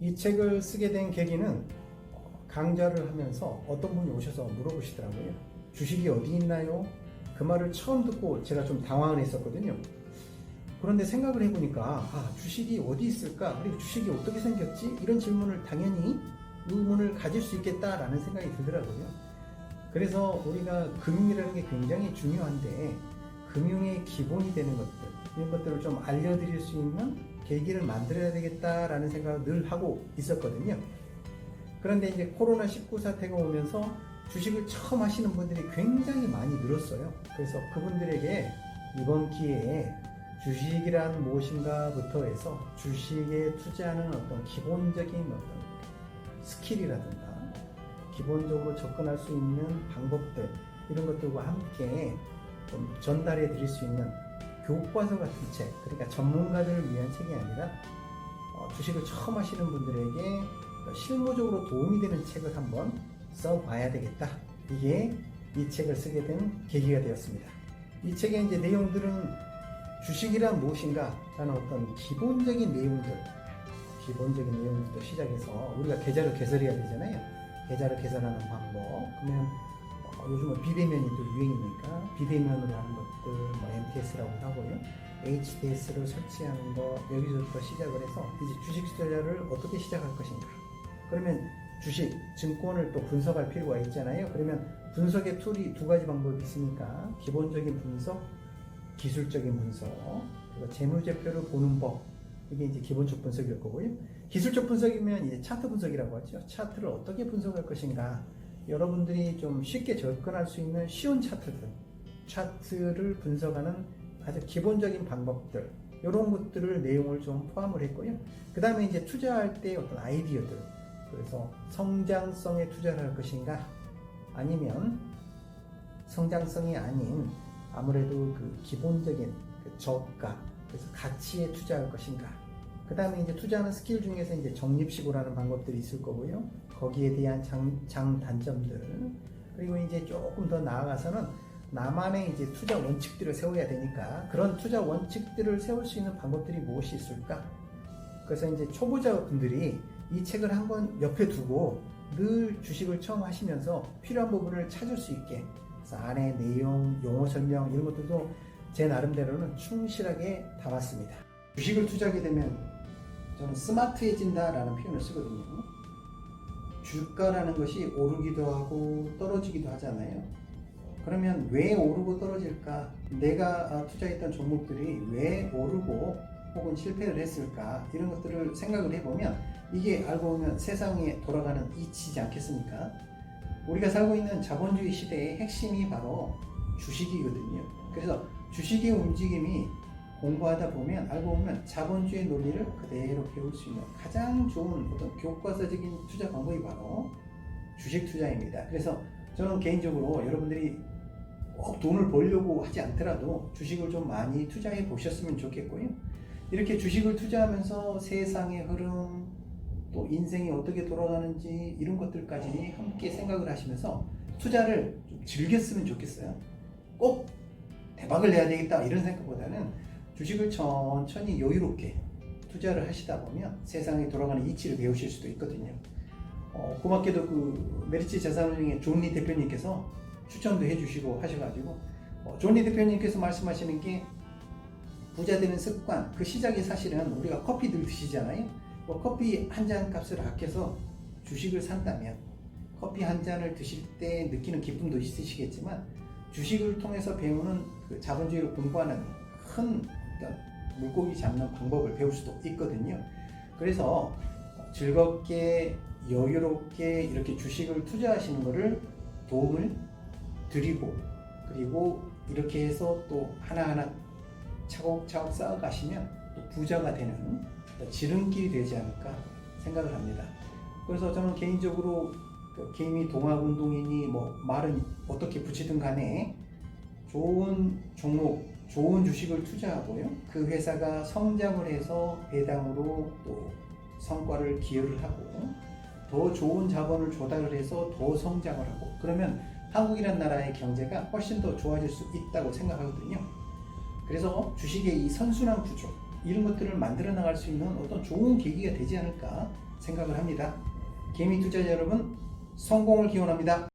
이 책을 쓰게 된 계기는 강좌를 하면서 어떤 분이 오셔서 물어보시더라고요. 주식이 어디 있나요? 그 말을 처음 듣고 제가 좀 당황을 했었거든요. 그런데 생각을 해보니까 주식이 어디 있을까? 그리고 주식이 어떻게 생겼지? 이런 질문을 당연히 의문을 가질 수 있겠다라는 생각이 들더라고요. 그래서 우리가 금융이라는 게 굉장히 중요한데 금융의 기본이 되는 것들, 이런 것들을 좀 알려드릴 수 있는 계기를 만들어야 되겠다라는 생각을 늘 하고 있었거든요. 그런데 이제 코로나19 사태가 오면서 주식을 처음 하시는 분들이 굉장히 많이 늘었어요. 그래서 그분들에게 이번 기회에 주식이란 무엇인가부터 해서 주식에 투자하는 어떤 기본적인 어떤 스킬이라든가 기본적으로 접근할 수 있는 방법들, 이런 것들과 함께 좀 전달해 드릴 수 있는 교과서 같은 책, 그러니까 전문가들을 위한 책이 아니라 주식을 처음 하시는 분들에게 실무적으로 도움이 되는 책을 한번 써봐야 되겠다. 이게 이 책을 쓰게 된 계기가 되었습니다. 이 책의 이제 내용들은 주식이란 무엇인가 라는 어떤 기본적인 내용부터 시작해서 우리가 계좌를 개설해야 되잖아요. 계좌를 개설하는 방법. 그러면 요즘은 비대면이 또 유행이니까 비대면으로 하는 것들, MTS라고 하고요. HTS를 설치하는 거, 여기서부터 시작을 해서 이제 주식 투자를 어떻게 시작할 것인가. 그러면 주식, 증권을 또 분석할 필요가 있잖아요. 그러면 분석의 툴이 두 가지 방법이 있으니까 기본적인 분석, 기술적인 분석, 그리고 재무제표를 보는 법, 이게 이제 기본적 분석일 거고요. 기술적 분석이면 이제 차트 분석이라고 하죠. 차트를 어떻게 분석할 것인가. 여러분들이 좀 쉽게 접근할 수 있는 쉬운 차트를 분석하는 아주 기본적인 방법들, 이런 것들을 내용을 좀 포함을 했고요. 그 다음에 이제 투자할 때 어떤 아이디어들, 그래서 성장성에 투자를 할 것인가, 아니면 성장성이 아닌 아무래도 그 기본적인 그 저가, 그래서 가치에 투자할 것인가. 그 다음에 이제 투자하는 스킬 중에서 이제 적립식으로라는 방법들이 있을 거고요. 거기에 대한 장단점들, 그리고 이제 조금 더 나아가서는 나만의 이제 투자 원칙들을 세워야 되니까 그런 투자 원칙들을 세울 수 있는 방법들이 무엇이 있을까? 그래서 이제 초보자분들이 이 책을 한번 옆에 두고 늘 주식을 처음 하시면서 필요한 부분을 찾을 수 있게, 그래서 안에 내용, 용어 설명 이런 것들도 제 나름대로는 충실하게 담았습니다. 주식을 투자하게 되면 저는 스마트해진다라는 표현을 쓰거든요. 주가라는 것이 오르기도 하고 떨어지기도 하잖아요. 그러면 왜 오르고 떨어질까? 내가 투자했던 종목들이 왜 오르고 혹은 실패를 했을까? 이런 것들을 생각을 해보면 이게 알고 보면 세상에 돌아가는 이치지 않겠습니까? 우리가 살고 있는 자본주의 시대의 핵심이 바로 주식이거든요. 그래서 주식의 움직임이 공부하다 보면 알고 보면 자본주의 논리를 그대로 배울 수 있는 가장 좋은 어떤 교과서적인 투자 방법이 바로 주식 투자입니다. 그래서 저는 개인적으로 여러분들이 꼭 돈을 벌려고 하지 않더라도 주식을 좀 많이 투자해 보셨으면 좋겠고요. 이렇게 주식을 투자하면서 세상의 흐름, 또 인생이 어떻게 돌아가는지 이런 것들까지 함께 생각을 하시면서 투자를 좀 즐겼으면 좋겠어요. 꼭 대박을 내야 되겠다 이런 생각보다는 주식을 천천히 여유롭게 투자를 하시다 보면 세상에 돌아가는 이치를 배우실 수도 있거든요. 고맙게도 그 메리츠 자산운용의 존리 대표님께서 추천도 해주시고 하셔가지고 존리 대표님께서 말씀하시는 게 부자 되는 습관, 그 시작이 사실은 우리가 커피들 드시잖아요. 커피 한 잔 값을 아껴서 주식을 산다면 커피 한 잔을 드실 때 느끼는 기쁨도 있으시겠지만 주식을 통해서 배우는 그 자본주의를 공부하는 큰 어떤 물고기 잡는 방법을 배울 수도 있거든요. 그래서 즐겁게 여유롭게 이렇게 주식을 투자하시는 것을 도움을 드리고, 그리고 이렇게 해서 또 하나하나 차곡차곡 쌓아가시면 또 부자가 되는 지름길이 되지 않을까 생각을 합니다. 그래서 저는 개인적으로 개인이 동학운동이니 말은 어떻게 붙이든 간에 좋은 종목, 좋은 주식을 투자하고요. 그 회사가 성장을 해서 배당으로 또 성과를 기여를 하고 더 좋은 자본을 조달을 해서 더 성장을 하고, 그러면 한국이라는 나라의 경제가 훨씬 더 좋아질 수 있다고 생각하거든요. 그래서 주식의 이 선순환 구조, 이런 것들을 만들어 나갈 수 있는 어떤 좋은 계기가 되지 않을까 생각을 합니다. 개미 투자자 여러분, 성공을 기원합니다.